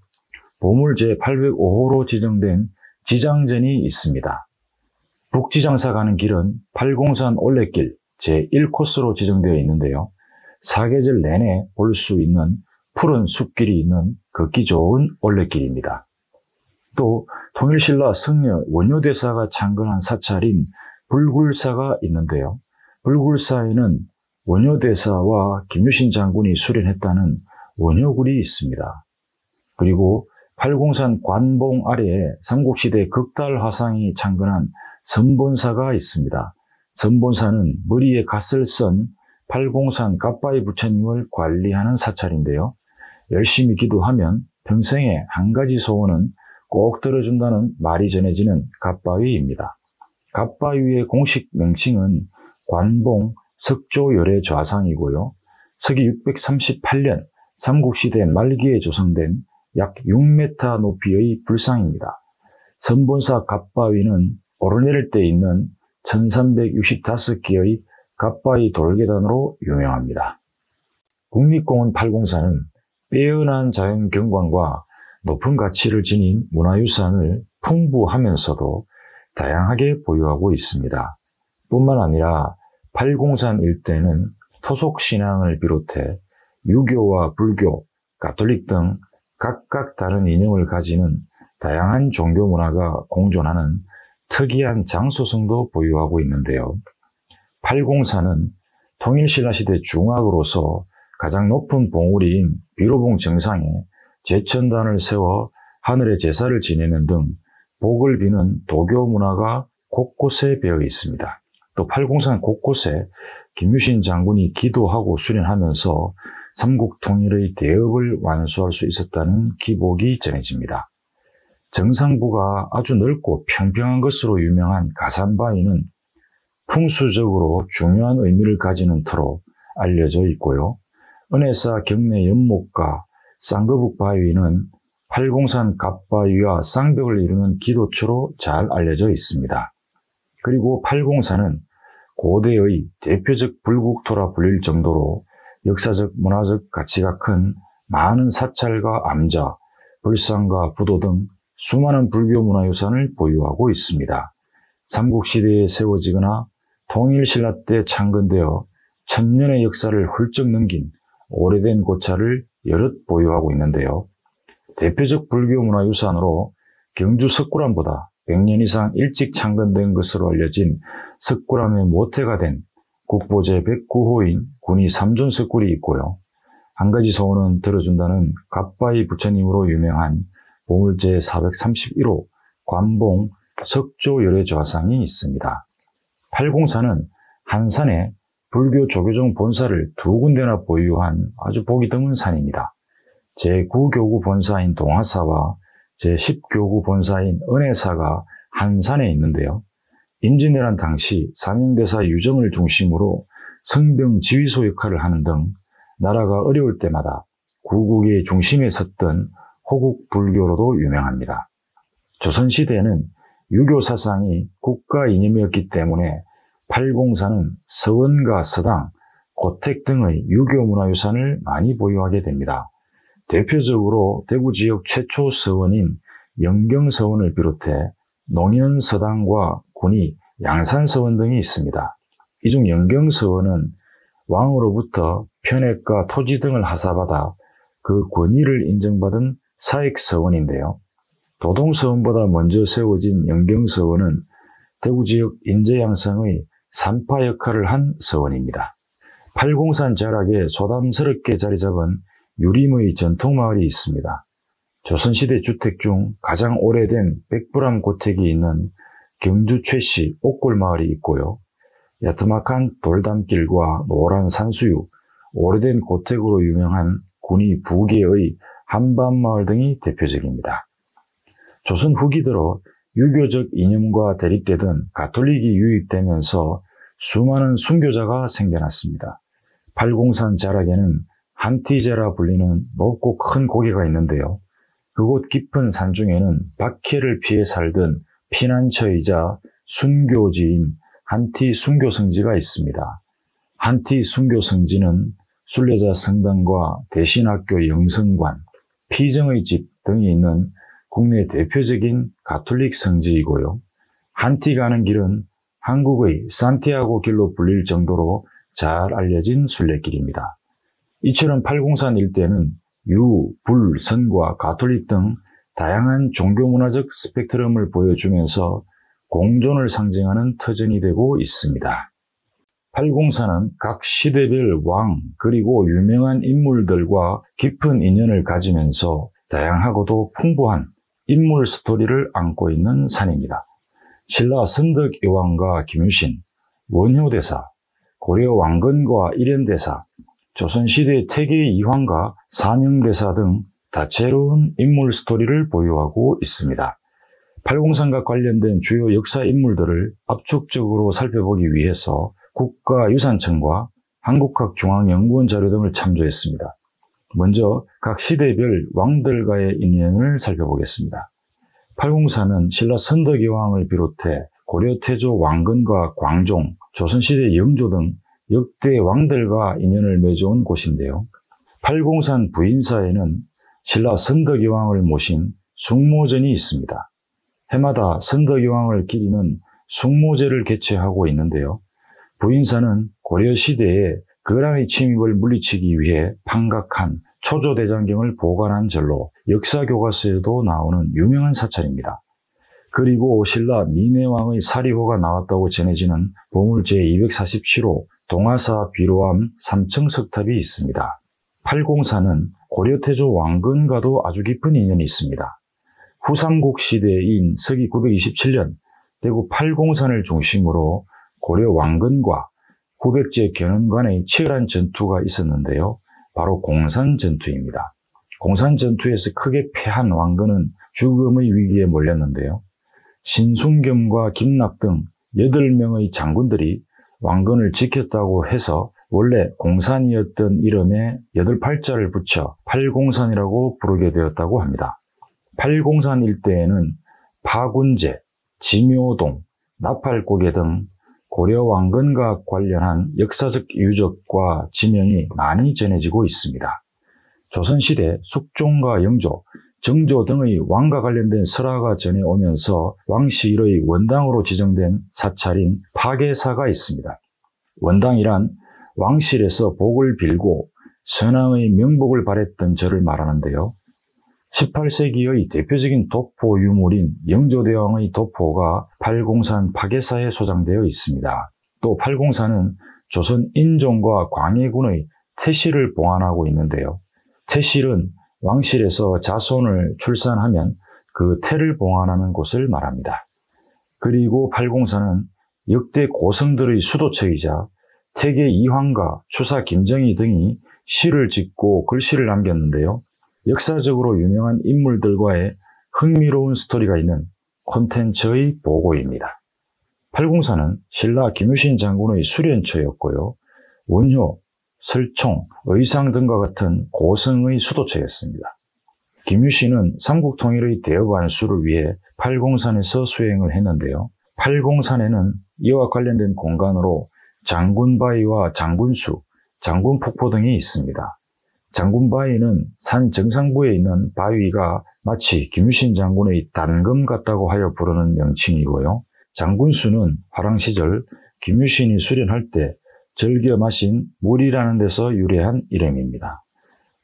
보물 제805호로 지정된 지장전이 있습니다. 북지장사 가는 길은 팔공산 올레길 제1코스로 지정되어 있는데요. 사계절 내내 볼 수 있는 푸른 숲길이 있는 걷기 좋은 올레길입니다. 또 통일신라 성녀 원효대사가 창건한 사찰인 불굴사가 있는데요. 불굴사에는 원효대사와 김유신 장군이 수련했다는 원효굴이 있습니다. 그리고 팔공산 관봉 아래에 삼국시대 극달화상이 창건한 선본사가 있습니다. 선본사는 머리에 갓을 쓴 팔공산 갓바위 부처님을 관리하는 사찰인데요. 열심히 기도하면 평생에 한 가지 소원은 꼭 들어준다는 말이 전해지는 갓바위입니다. 갓바위의 공식 명칭은 관봉 석조열의 좌상이고요. 서기 638년 삼국시대 말기에 조성된 약 6m 높이의 불상입니다. 선본사 갓바위는 오르내릴 때 있는 1365개의 갓바위 돌계단으로 유명합니다. 국립공원 팔공산은 빼어난 자연 경관과 높은 가치를 지닌 문화유산을 풍부하면서도 다양하게 보유하고 있습니다. 뿐만 아니라 팔공산 일대는 토속 신앙을 비롯해 유교와 불교, 가톨릭 등 각각 다른 이념을 가지는 다양한 종교 문화가 공존하는 특이한 장소성도 보유하고 있는데요. 팔공산은 통일신라시대 중앙으로서 가장 높은 봉우리인 비로봉 정상에 제천단을 세워 하늘의 제사를 지내는 등 복을 비는 도교 문화가 곳곳에 배어 있습니다. 또 팔공산 곳곳에 김유신 장군이 기도하고 수련하면서 삼국 통일의 대업을 완수할 수 있었다는 기복이 전해집니다. 정상부가 아주 넓고 평평한 것으로 유명한 가산바위는 풍수적으로 중요한 의미를 가지는 터로 알려져 있고요. 은혜사 경내 연못과 쌍거북 바위는 팔공산 갓바위와 쌍벽을 이루는 기도처로 잘 알려져 있습니다. 그리고 팔공산은 고대의 대표적 불국토라 불릴 정도로 역사적, 문화적 가치가 큰 많은 사찰과 암자, 불상과 부도 등 수많은 불교 문화유산을 보유하고 있습니다. 삼국시대에 세워지거나 통일신라 때 창건되어 천년의 역사를 훌쩍 넘긴 오래된 고차를 여럿 보유하고 있는데요. 대표적 불교 문화유산으로 경주 석굴암보다 100년 이상 일찍 창건된 것으로 알려진 석굴암의 모태가 된 국보제 109호인 군위 삼존 석굴이 있고요. 한 가지 소원은 들어준다는 갓바위 부처님으로 유명한 보물제 431호 관봉 석조열의 좌상이 있습니다. 팔공산은 한산에 불교 조계종 본사를 2군데나 보유한 아주 보기 드문 산입니다. 제9교구 본사인 동화사와 제10교구 본사인 은혜사가 한산에 있는데요. 임진왜란 당시 삼형대사 유정을 중심으로 성병 지휘소 역할을 하는 등 나라가 어려울 때마다 구국의 중심에 섰던 호국 불교로도 유명합니다. 조선시대에는 유교 사상이 국가 이념이었기 때문에 팔공산은 서원과 서당, 고택 등의 유교 문화유산을 많이 보유하게 됩니다. 대표적으로 대구 지역 최초 서원인 영경서원을 비롯해 농현서당과 군위, 양산서원 등이 있습니다. 이 중 영경서원은 왕으로부터 편액과 토지 등을 하사받아 그 권위를 인정받은 사익서원인데요. 도동서원보다 먼저 세워진 영경서원은 대구 지역 인재 양성의 산파 역할을 한 서원입니다. 팔공산 자락에 소담스럽게 자리잡은 유림의 전통마을이 있습니다. 조선시대 주택 중 가장 오래된 백불암 고택이 있는 경주 최씨 옥골마을이 있고요. 야트막한 돌담길과 노란 산수유, 오래된 고택으로 유명한 군위 부계의 한밤마을 등이 대표적입니다. 조선 후기 들어 유교적 이념과 대립되던 가톨릭이 유입되면서 수많은 순교자가 생겨났습니다. 팔공산 자락에는 한티제라 불리는 높고 큰 고개가 있는데요. 그곳 깊은 산중에는 박해를 피해 살던 피난처이자 순교지인 한티 순교성지가 있습니다. 한티 순교성지는 순례자 성당과 대신학교 영성관, 피정의 집 등이 있는 국내 대표적인 가톨릭 성지이고요. 한티 가는 길은 한국의 산티아고 길로 불릴 정도로 잘 알려진 순례길입니다. 이처럼 팔공산 일대는 유, 불, 선과 가톨릭 등 다양한 종교문화적 스펙트럼을 보여주면서 공존을 상징하는 터전이 되고 있습니다. 팔공산은 각 시대별 왕 그리고 유명한 인물들과 깊은 인연을 가지면서 다양하고도 풍부한 인물 스토리를 안고 있는 산입니다. 신라 선덕여왕과 김유신, 원효대사, 고려 왕건과 일현대사, 조선시대 태계 이황과 사명대사 등 다채로운 인물 스토리를 보유하고 있습니다. 팔공산과 관련된 주요 역사 인물들을 압축적으로 살펴보기 위해서 국가유산청과 한국학중앙연구원 자료 등을 참조했습니다. 먼저 각 시대별 왕들과의 인연을 살펴보겠습니다. 팔공산은 신라 선덕여왕을 비롯해 고려 태조 왕건과 광종, 조선시대 영조 등 역대 왕들과 인연을 맺어온 곳인데요. 팔공산 부인사에는 신라 선덕여왕을 모신 숭모전이 있습니다. 해마다 선덕여왕을 기리는 숭모제를 개최하고 있는데요. 부인사는 고려시대에 거란의 침입을 물리치기 위해 판각한 초조대장경을 보관한 절로 역사교과서에도 나오는 유명한 사찰입니다. 그리고 신라 미내왕의 사리호가 나왔다고 전해지는 보물 제247호 동화사 비로암 삼청석탑이 있습니다. 팔공산은 고려태조 왕건과도 아주 깊은 인연이 있습니다. 후삼국 시대인 서기 927년 대구 팔공산을 중심으로 고려 왕건과 후백제 견훤 간의 치열한 전투가 있었는데요. 바로 공산전투입니다. 공산전투에서 크게 패한 왕건은 죽음의 위기에 몰렸는데요. 신순겸과 김낙 등 8명의 장군들이 왕건을 지켰다고 해서 원래 공산이었던 이름에 8팔자를 붙여 팔공산이라고 부르게 되었다고 합니다. 팔공산 일대에는 파군제, 지묘동, 나팔고개 등 고려 왕건과 관련한 역사적 유적과 지명이 많이 전해지고 있습니다. 조선시대 숙종과 영조, 정조 등의 왕과 관련된 설화가 전해오면서 왕실의 원당으로 지정된 사찰인 파계사가 있습니다. 원당이란 왕실에서 복을 빌고 선왕의 명복을 바랬던 절을 말하는데요. 18세기의 대표적인 도포 유물인 영조대왕의 도포가 팔공산 파계사에 소장되어 있습니다. 또 팔공산은 조선 인종과 광해군의 태실을 봉안하고 있는데요. 태실은 왕실에서 자손을 출산하면 그 태를 봉안하는 곳을 말합니다. 그리고 팔공산은 역대 고성들의 수도처이자 태계 이황과 추사 김정희 등이 시를 짓고 글씨를 남겼는데요. 역사적으로 유명한 인물들과의 흥미로운 스토리가 있는 콘텐츠의 보고입니다. 팔공산은 신라 김유신 장군의 수련처였고요. 원효, 설총, 의상 등과 같은 고성의 수도처였습니다. 김유신은 삼국통일의 대업 안수를 위해 팔공산에서 수행을 했는데요. 팔공산에는 이와 관련된 공간으로 장군바위와 장군수, 장군폭포 등이 있습니다. 장군바위는 산 정상부에 있는 바위가 마치 김유신 장군의 단검 같다고 하여 부르는 명칭이고요. 장군수는 화랑시절 김유신이 수련할 때 즐겨 마신 물이라는 데서 유래한 이름입니다.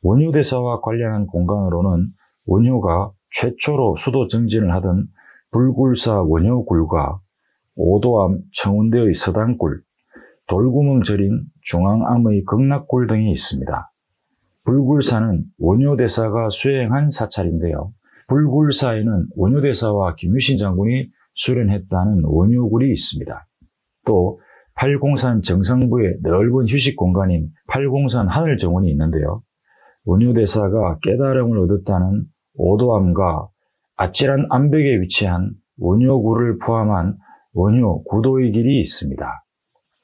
원효대사와 관련한 공간으로는 원효가 최초로 수도 정진을 하던 불굴사 원효굴과 오도암 청운대의 서당굴, 돌구멍 절인 중앙암의 극락굴 등이 있습니다. 불굴사는 원효대사가 수행한 사찰인데요. 불굴사에는 원효대사와 김유신 장군이 수련했다는 원효굴이 있습니다. 또 팔공산 정상부의 넓은 휴식 공간인 팔공산 하늘정원이 있는데요. 원효대사가 깨달음을 얻었다는 오도암과 아찔한 암벽에 위치한 원효굴을 포함한 원효 구도의 길이 있습니다.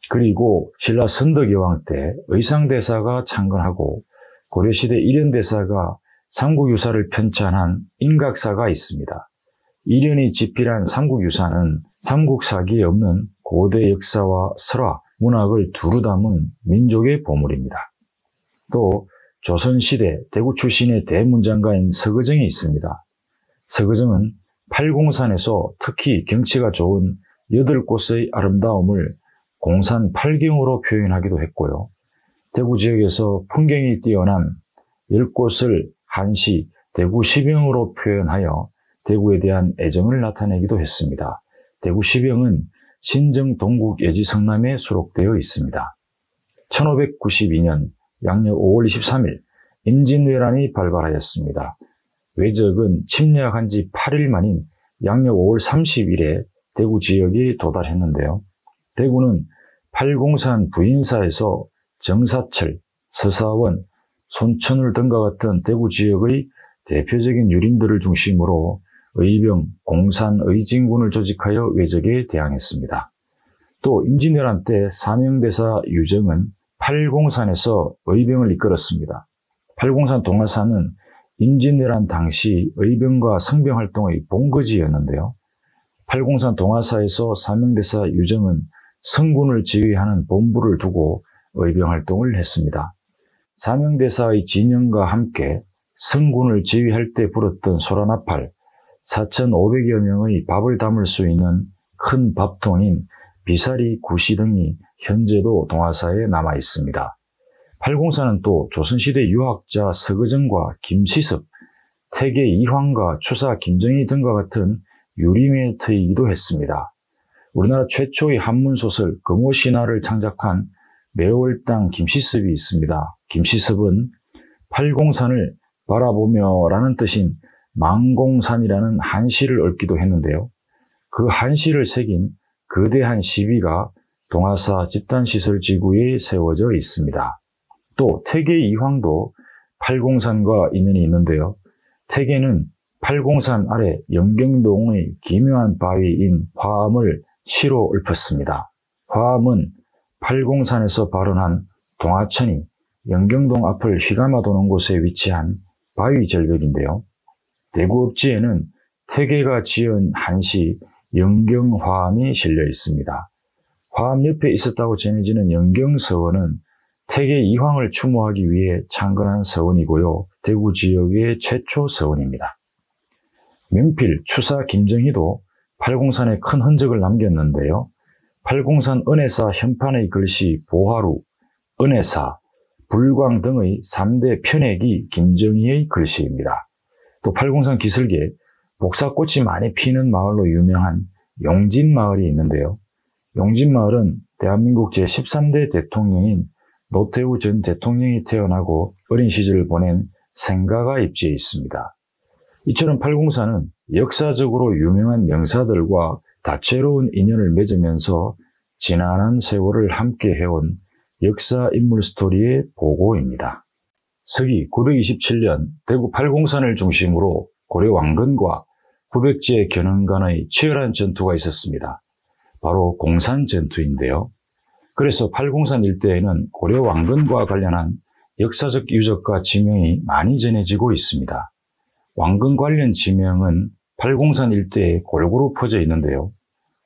그리고 신라 선덕여왕 때 의상대사가 창건하고 고려시대 일현대사가 삼국유사를 편찬한 인각사가 있습니다. 일현이 집필한 삼국유사는 삼국사기에 없는 고대 역사와 설화, 문학을 두루 담은 민족의 보물입니다. 또 조선시대 대구 출신의 대문장가인 서거정이 있습니다. 서거정은 팔공산에서 특히 경치가 좋은 8곳의 아름다움을 공산 8경으로 표현하기도 했고요. 대구 지역에서 풍경이 뛰어난 10곳을 한시 대구 시병으로 표현하여 대구에 대한 애정을 나타내기도 했습니다. 대구 시병은 신정 동국 예지 성남에 수록되어 있습니다. 1592년 양력 5월 23일 임진왜란이 발발하였습니다. 왜적은 침략한 지 8일 만인 양력 5월 30일에 대구 지역에 도달했는데요. 대구는 팔공산 부인사에서 정사철, 서사원, 손천울 등과 같은 대구 지역의 대표적인 유림들을 중심으로 의병, 공산, 의진군을 조직하여 왜적에 대항했습니다. 또 임진왜란 때 사명대사 유정은 팔공산에서 의병을 이끌었습니다. 팔공산 동화사는 임진왜란 당시 의병과 성병활동의 본거지였는데요. 팔공산 동화사에서 사명대사 유정은 성군을 지휘하는 본부를 두고 의병활동을 했습니다. 사명대사의 진영과 함께 성군을 지휘할 때 불었던 소라나팔 4,500여 명의 밥을 담을 수 있는 큰 밥통인 비사리 구시 등이 현재도 동화사에 남아 있습니다. 팔공산은 또 조선시대 유학자 서거정과 김시섭, 태계 이황과 추사 김정희 등과 같은 유림의 터이기도 했습니다. 우리나라 최초의 한문소설 금오신화를 창작한 매월당 김시섭이 있습니다. 김시섭은 팔공산을 바라보며 라는 뜻인 망공산이라는 한시를 읊기도 했는데요. 그 한시를 새긴 거대한 시비가 동화사 집단시설지구에 세워져 있습니다. 또 태계 이황도 팔공산과 인연이 있는데요. 태계는 팔공산 아래 영경동의 기묘한 바위인 화암을 시로 읊었습니다. 화암은 팔공산에서 발원한 동하천이 영경동 앞을 휘감아 도는 곳에 위치한 바위 절벽인데요. 대구 읍지에는 태계가 지은 한시 영경화암이 실려 있습니다. 화암 옆에 있었다고 전해지는 영경서원은 태계 이황을 추모하기 위해 창건한 서원이고요. 대구 지역의 최초 서원입니다. 명필 추사 김정희도 팔공산에 큰 흔적을 남겼는데요. 팔공산 은혜사 현판의 글씨 보화루, 은혜사, 불광 등의 3대 편액이 김정희의 글씨입니다. 또 팔공산 기슭에 복사꽃이 많이 피는 마을로 유명한 용진마을이 있는데요. 용진마을은 대한민국 제13대 대통령인 노태우 전 대통령이 태어나고 어린 시절을 보낸 생가가 입지에 있습니다. 이처럼 팔공산은 역사적으로 유명한 명사들과 다채로운 인연을 맺으면서 지난한 세월을 함께 해온 역사 인물 스토리의 보고입니다. 서기 927년 대구 팔공산을 중심으로 고려 왕건과 후백제 견훤 간의 치열한 전투가 있었습니다. 바로 공산 전투인데요. 그래서 팔공산 일대에는 고려 왕건과 관련한 역사적 유적과 지명이 많이 전해지고 있습니다. 왕건 관련 지명은 팔공산 일대에 골고루 퍼져 있는데요.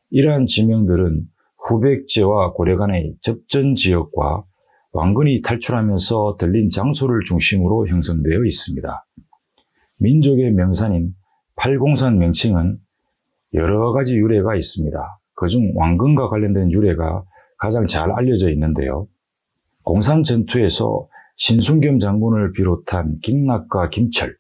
이러한 지명들은 후백제와 고려 간의 접전 지역과 왕건이 탈출하면서 들린 장소를 중심으로 형성되어 있습니다. 민족의 명산인 팔공산 명칭은 여러 가지 유래가 있습니다. 그중 왕건과 관련된 유래가 가장 잘 알려져 있는데요. 공산 전투에서 신순겸 장군을 비롯한 김낙과 김철,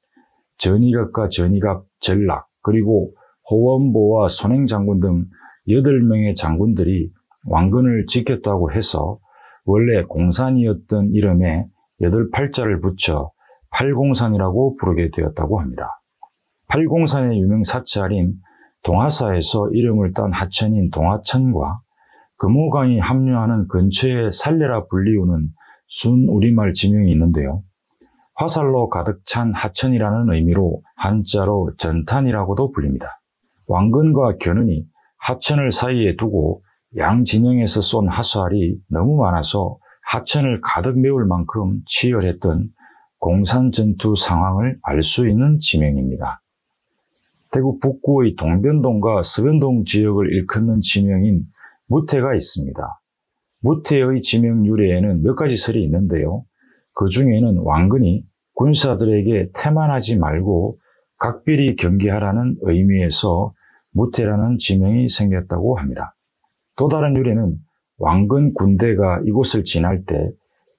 전이갑과 전이갑, 전락, 그리고 호원보와 손행 장군 등 8명의 장군들이 왕건을 지켰다고 해서 원래 공산이었던 이름에 8팔자를 붙여 팔공산이라고 부르게 되었다고 합니다. 팔공산의 유명 사찰인 동화사에서 이름을 딴 하천인 동하천과 금호강이 합류하는 근처에 살레라 불리우는 순 우리말 지명이 있는데요. 화살로 가득 찬 하천이라는 의미로 한자로 전탄이라고도 불립니다. 왕건과 견훤이 하천을 사이에 두고 양 진영에서 쏜 화살이 너무 많아서 하천을 가득 메울 만큼 치열했던 공산 전투 상황을 알 수 있는 지명입니다. 대구 북구의 동변동과 서변동 지역을 일컫는 지명인 무태가 있습니다. 무태의 지명 유래에는 몇 가지 설이 있는데요. 그 중에는 왕건이 군사들에게 태만하지 말고 각별히 경계하라는 의미에서 무태라는 지명이 생겼다고 합니다. 또 다른 유래는 왕건 군대가 이곳을 지날 때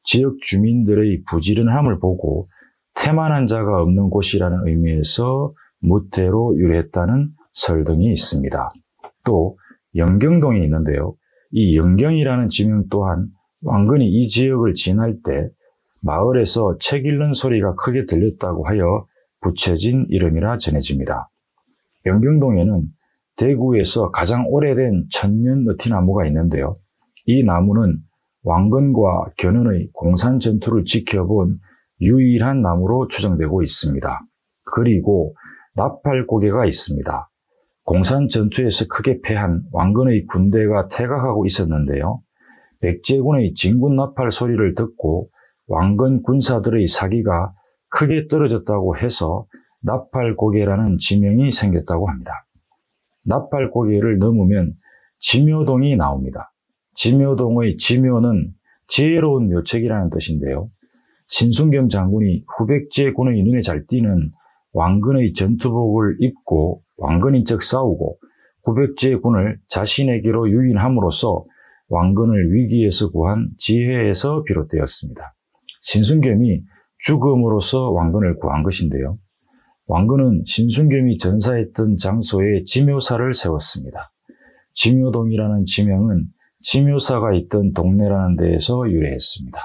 지역 주민들의 부지런함을 보고 태만한 자가 없는 곳이라는 의미에서 무태로 유래했다는 설 등이 있습니다. 또 영경동이 있는데요. 이 영경이라는 지명 또한 왕건이 이 지역을 지날 때 마을에서 책 읽는 소리가 크게 들렸다고 하여 붙여진 이름이라 전해집니다. 영경동에는 대구에서 가장 오래된 천년 느티나무가 있는데요. 이 나무는 왕건과 견훤의 공산 전투를 지켜본 유일한 나무로 추정되고 있습니다. 그리고 나팔고개가 있습니다. 공산 전투에서 크게 패한 왕건의 군대가 퇴각하고 있었는데요. 백제군의 진군 나팔 소리를 듣고 왕건 군사들의 사기가 크게 떨어졌다고 해서 나팔고개라는 지명이 생겼다고 합니다. 나팔고개를 넘으면 지묘동이 나옵니다. 지묘동의 지묘는 지혜로운 묘책이라는 뜻인데요. 신순겸 장군이 후백제군의 눈에 잘 띄는 왕건의 전투복을 입고 왕건인척 싸우고 후백제군을 자신에게로 유인함으로써 왕건을 위기에서 구한 지혜에서 비롯되었습니다. 신순겸이 죽음으로써 왕건을 구한 것인데요. 왕건은 신순겸이 전사했던 장소에 지묘사를 세웠습니다. 지묘동이라는 지명은 지묘사가 있던 동네라는 데에서 유래했습니다.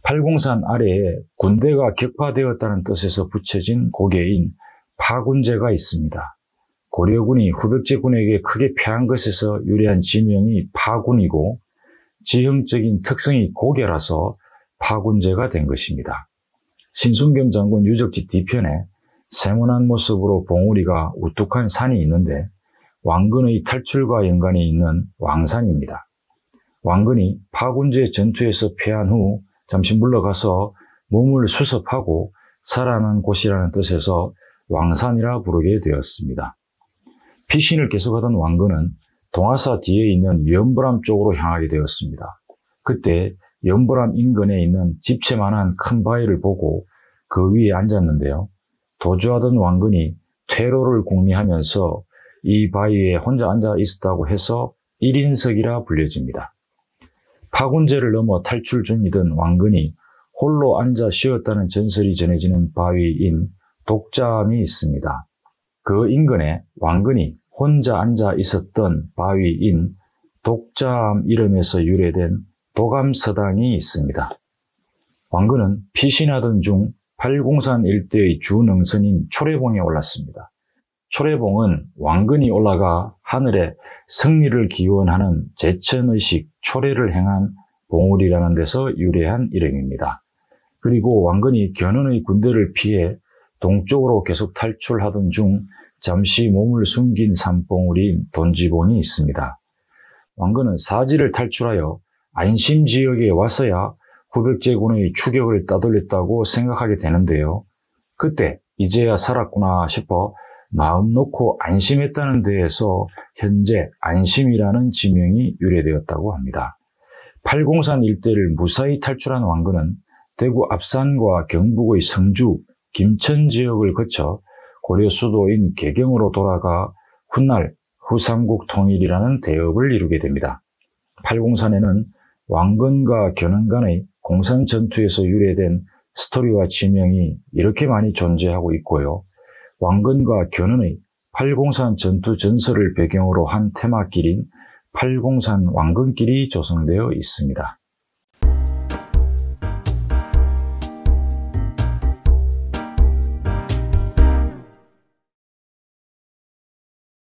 팔공산 아래에 군대가 격파되었다는 뜻에서 붙여진 고개인 파군제가 있습니다. 고려군이 후백제군에게 크게 패한 것에서 유래한 지명이 파군이고 지형적인 특성이 고개라서 파군제가 된 것입니다. 신순겸 장군 유적지 뒤편에 세모난 모습으로 봉우리가 우뚝한 산이 있는데 왕건의 탈출과 연관이 있는 왕산입니다. 왕건이 파군제 전투에서 패한 후 잠시 물러가서 몸을 수습하고 살아난 곳이라는 뜻에서 왕산이라 부르게 되었습니다. 피신을 계속하던 왕건은 동화사 뒤에 있는 연보람 쪽으로 향하게 되었습니다. 그때 연보람 인근에 있는 집채만한 큰 바위를 보고 그 위에 앉았는데요. 도주하던 왕건이 퇴로를 궁리하면서 이 바위에 혼자 앉아 있었다고 해서 1인석이라 불려집니다. 파군제를 넘어 탈출 중이던 왕건이 홀로 앉아 쉬었다는 전설이 전해지는 바위인 독자암이 있습니다. 그 인근에 왕건이 혼자 앉아 있었던 바위인 독자암 이름에서 유래된 도감서당이 있습니다. 왕건은 피신하던 중 팔공산 일대의 주능선인 초래봉에 올랐습니다. 초래봉은 왕건이 올라가 하늘에 승리를 기원하는 제천의식 초래를 행한 봉우리라는 데서 유래한 이름입니다. 그리고 왕건이 견훤의 군대를 피해 동쪽으로 계속 탈출하던 중 잠시 몸을 숨긴 산봉우리인 돈지봉이 있습니다. 왕건은 사지를 탈출하여 안심 지역에 와서야 후백제군의 추격을 따돌렸다고 생각하게 되는데요. 그때 이제야 살았구나 싶어 마음 놓고 안심했다는 데에서 현재 안심이라는 지명이 유래되었다고 합니다. 팔공산 일대를 무사히 탈출한 왕건은 대구 압산과 경북의 성주, 김천 지역을 거쳐 고려 수도인 개경으로 돌아가 훗날 후삼국 통일이라는 대업을 이루게 됩니다. 팔공산에는 왕건과 견훤 간의 공산 전투에서 유래된 스토리와 지명이 이렇게 많이 존재하고 있고요. 왕건과 견훤의 팔공산 전투 전설을 배경으로 한 테마길인 팔공산 왕건길이 조성되어 있습니다.